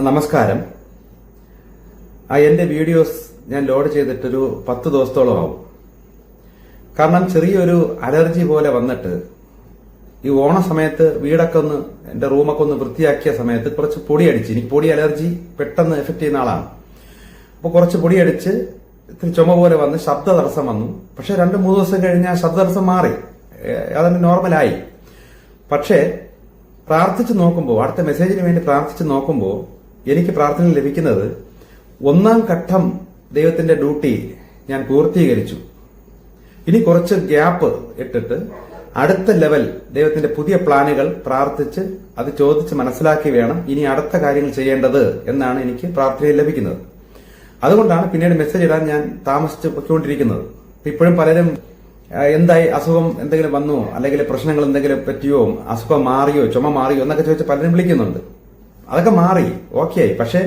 നമസ്കാരം. എന്റെ വീഡിയോസ് ഞാൻ ലോഡ് ചെയ്തിട്ടൊരു 10 ദിവസത്തോളം ആവും. കാരണം ചെറിയൊരു അലർജി പോലെ വന്നിട്ട് ഈ ഓണ സമയത്ത് വീടൊക്കെ ഒന്ന് എന്റെ റൂമൊക്കെ ഒന്ന് വൃത്തിയാക്കിയ സമയത്ത് കുറച്ച് പൊടി അടിച്ച്, എനിക്ക് പൊടി അലർജി പെട്ടെന്ന് എഫക്ട് ചെയ്യുന്ന ആളാണ്. അപ്പൊ കുറച്ച് പൊടി അടിച്ച് ഇത്തിരി ചുമ പോലെ വന്ന് ശബ്ദ തടസ്സം വന്നു. പക്ഷെ 2-3 ദിവസം കഴിഞ്ഞ് ആ ശബ്ദ തടസ്സം മാറി, അതന്നെ നോർമലായി. പക്ഷേ പ്രാർത്ഥിച്ചു നോക്കുമ്പോൾ, അടുത്ത മെസ്സേജിന് വേണ്ടി പ്രാർത്ഥിച്ചു നോക്കുമ്പോൾ എനിക്ക് പ്രാർത്ഥന ലഭിക്കുന്നത് 1-ാം ഘട്ടം ദൈവത്തിന്റെ ഡ്യൂട്ടി ഞാൻ പൂർത്തീകരിച്ചു. ഇനി കുറച്ച് ഗ്യാപ്പ് ഇട്ടിട്ട് അടുത്ത ലെവൽ ദൈവത്തിന്റെ പുതിയ പ്ലാനുകൾ പ്രാർത്ഥിച്ച് അത് ചോദിച്ച് മനസ്സിലാക്കി വേണം ഇനി അടുത്ത കാര്യങ്ങൾ ചെയ്യേണ്ടത് എന്നാണ് എനിക്ക് പ്രാർത്ഥനയിൽ ലഭിക്കുന്നത്. അതുകൊണ്ടാണ് പിന്നീട് മെസ്സേജ് ഇടാൻ ഞാൻ താമസിച്ച് പൊയ്ക്കൊണ്ടിരിക്കുന്നത്. ഇപ്പോഴും പലരും എന്തായി, അസുഖം എന്തെങ്കിലും വന്നോ, അല്ലെങ്കിൽ പ്രശ്നങ്ങൾ എന്തെങ്കിലും പറ്റിയോ, അസുഖം മാറിയോ, ചുമ മാറിയോ എന്നൊക്കെ ചോദിച്ച് പലരും വിളിക്കുന്നുണ്ട്. അതൊക്കെ മാറി, ഓക്കെ ആയി. പക്ഷെ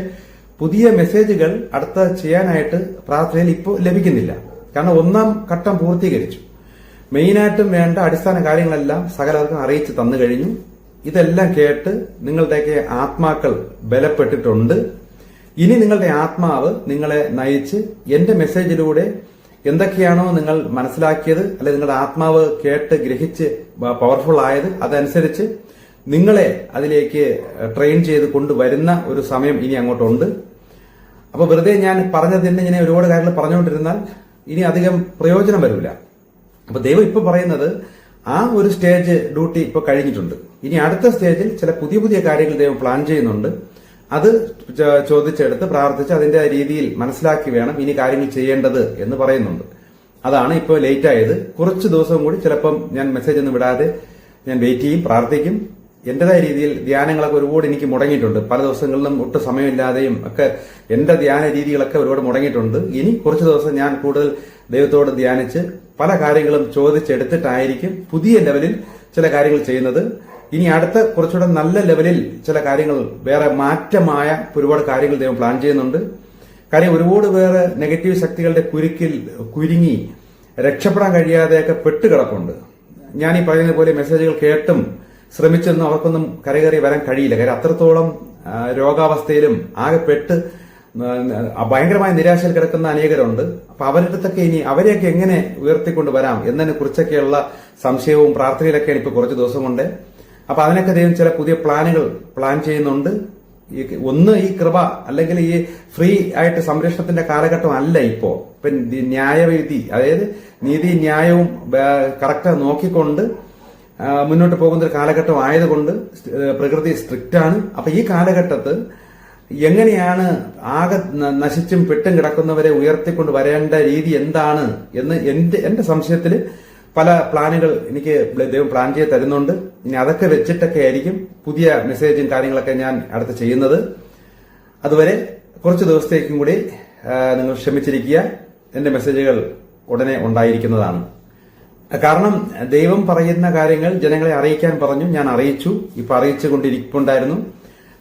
പുതിയ മെസ്സേജുകൾ അടുത്ത ചെയ്യാനായിട്ട് പ്രാർത്ഥനയിൽ ഇപ്പോൾ ലഭിക്കുന്നില്ല. കാരണം 1-ാം ഘട്ടം പൂർത്തീകരിച്ചു. മെയിനായിട്ടും വേണ്ട അടിസ്ഥാന കാര്യങ്ങളെല്ലാം സകലർക്കും അറിയിച്ചു തന്നു കഴിഞ്ഞു. ഇതെല്ലാം കേട്ട് നിങ്ങളുടെയൊക്കെ ആത്മാക്കൾ ബലപ്പെട്ടിട്ടുണ്ട്. ഇനി നിങ്ങളുടെ ആത്മാവ് നിങ്ങളെ നയിച്ച് എന്റെ മെസ്സേജിലൂടെ എന്തൊക്കെയാണോ നിങ്ങൾ മനസ്സിലാക്കിയത്, അല്ലെങ്കിൽ നിങ്ങളുടെ ആത്മാവ് കേട്ട് ഗ്രഹിച്ച് പവർഫുൾ ആയത്, അതനുസരിച്ച് നിങ്ങളെ അതിലേക്ക് ട്രെയിൻ ചെയ്ത് കൊണ്ടുവരുന്ന ഒരു സമയം ഇനി അങ്ങോട്ടുണ്ട്. അപ്പൊ വെറുതെ ഞാൻ പറഞ്ഞത് തന്നെ ഇങ്ങനെ ഒരുപാട് കാര്യങ്ങൾ പറഞ്ഞുകൊണ്ടിരുന്നാൽ ഇനി അധികം പ്രയോജനം വരില്ല. അപ്പൊ ദൈവം ഇപ്പൊ പറയുന്നത് ആ ഒരു സ്റ്റേജ് ഡ്യൂട്ടി ഇപ്പൊ കഴിഞ്ഞിട്ടുണ്ട്. ഇനി അടുത്ത സ്റ്റേജിൽ ചില പുതിയ പുതിയ കാര്യങ്ങൾ ദൈവം പ്ലാൻ ചെയ്യുന്നുണ്ട്. അത് ചോദിച്ചെടുത്ത് പ്രാർത്ഥിച്ച് അതിന്റെ രീതിയിൽ മനസ്സിലാക്കി വേണം ഇനി കാര്യങ്ങൾ ചെയ്യേണ്ടത് എന്ന് പറയുന്നുണ്ട്. അതാണ് ഇപ്പോൾ ലേറ്റ് ആയത്. കുറച്ച് ദിവസം കൂടി ചിലപ്പം ഞാൻ മെസ്സേജ് ഒന്നും വിടാതെ ഞാൻ വെയിറ്റ് ചെയ്യും, പ്രാർത്ഥിക്കും. എന്റേതായ രീതിയിൽ ധ്യാനങ്ങളൊക്കെ ഒരുപാട് എനിക്ക് മുടങ്ങിയിട്ടുണ്ട്. പല ദിവസങ്ങളിലും ഒട്ടും സമയമില്ലാതെയും ഒക്കെ എന്റെ ധ്യാന രീതികളൊക്കെ ഒരുപാട് മുടങ്ങിയിട്ടുണ്ട്. ഇനി കുറച്ച് ദിവസം ഞാൻ കൂടുതൽ ദൈവത്തോട് ധ്യാനിച്ച് പല കാര്യങ്ങളും ചോദിച്ചെടുത്തിട്ടായിരിക്കും പുതിയ ലെവലിൽ ചില കാര്യങ്ങൾ ചെയ്യുന്നത്. ഇനി അടുത്ത കുറച്ചുകൂടെ നല്ല ലെവലിൽ ചില കാര്യങ്ങൾ, വേറെ മാറ്റമായ ഒരുപാട് കാര്യങ്ങൾ ദൈവം പ്ലാൻ ചെയ്യുന്നുണ്ട്. കാര്യം ഒരുപാട് വേറെ നെഗറ്റീവ് ശക്തികളുടെ കുരുങ്ങി രക്ഷപ്പെടാൻ കഴിയാതെയൊക്കെ പെട്ടുകിടപ്പുണ്ട്. ഞാൻ ഈ പറയുന്ന പോലെ മെസ്സേജുകൾ കേട്ടും ശ്രമിച്ചൊന്നും അവർക്കൊന്നും കരകയറി വരാൻ കഴിയില്ല. കാര്യം അത്രത്തോളം രോഗാവസ്ഥയിലും ആകെ പെട്ട് ഭയങ്കരമായ നിരാശയിൽ കിടക്കുന്ന അനേകരുണ്ട്. അപ്പൊ അവരുടെ അടുത്തൊക്കെ ഇനി അവരെയൊക്കെ എങ്ങനെ ഉയർത്തിക്കൊണ്ട് വരാം എന്നതിനെ കുറിച്ചൊക്കെയുള്ള സംശയവും പ്രാർത്ഥനയിലൊക്കെയാണ് ഇപ്പൊ കുറച്ച് ദിവസം കൊണ്ട്. അപ്പൊ അതിനൊക്കെ ദൈവം ചില പുതിയ പ്ലാനുകൾ പ്ലാൻ ചെയ്യുന്നുണ്ട്. ഒന്ന് ഈ കൃപ, അല്ലെങ്കിൽ ഈ ഫ്രീ ആയിട്ട് സംരക്ഷണത്തിന്റെ കാലഘട്ടം അല്ല ഇപ്പോ. ഇപ്പൊ ന്യായവിധി, അതായത് നീതി ന്യായവും കറക്റ്റ് നോക്കിക്കൊണ്ട് മുന്നോട്ട് പോകുന്ന ഒരു കാലഘട്ടം ആയതുകൊണ്ട് പ്രകൃതി സ്ട്രിക്റ്റ് ആണ്. അപ്പൊ ഈ കാലഘട്ടത്ത് എങ്ങനെയാണ് ആകെ നശിച്ചും പെട്ടും കിടക്കുന്നവരെ ഉയർത്തിക്കൊണ്ട് വരേണ്ട രീതി എന്താണ് എന്ന് എന്റെ സംശയത്തില് പല പ്ലാനുകൾ എനിക്ക് ദൈവം പ്ലാൻ ചെയ്ത് തരുന്നുണ്ട്. ഇനി അതൊക്കെ വെച്ചിട്ടൊക്കെ ആയിരിക്കും പുതിയ മെസ്സേജും കാര്യങ്ങളൊക്കെ ഞാൻ അടുത്ത് ചെയ്യുന്നത്. അതുവരെ കുറച്ച് ദിവസത്തേക്കും കൂടി നിങ്ങൾ ക്ഷമിച്ചിരിക്കുക. എന്റെ മെസ്സേജുകൾ ഉടനെ ഉണ്ടായിരിക്കുന്നതാണ്. കാരണം ദൈവം പറയുന്ന കാര്യങ്ങൾ ജനങ്ങളെ അറിയിക്കാൻ പറഞ്ഞു, ഞാൻ അറിയിച്ചു. ഇപ്പൊ അറിയിച്ചുകൊണ്ടിരിപ്പുണ്ടായിരുന്നു.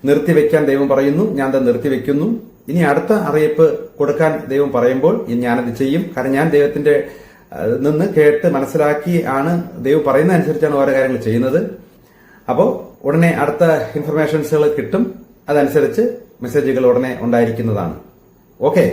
നിർത്തിവെക്കാൻ ദൈവം പറയുന്നു, ഞാൻ അത് നിർത്തിവെക്കുന്നു. ഇനി അടുത്ത അറിയിപ്പ് കൊടുക്കാൻ ദൈവം പറയുമ്പോൾ ഞാനത് ചെയ്യും. കാരണം ഞാൻ ദൈവത്തിന്റെ നിന്ന് കേട്ട് മനസ്സിലാക്കി ആണ് ദൈവം പറയുന്ന അനുസരിച്ചാണ് ഓരോ കാര്യങ്ങൾ ചെയ്യുന്നത്. അപ്പോൾ ഉടനെ അടുത്ത ഇൻഫർമേഷൻസുകൾ കിട്ടും. അതനുസരിച്ച് മെസ്സേജുകൾ ഉടനെ ഉണ്ടായിരിക്കുന്നതാണ്. ഓക്കെ.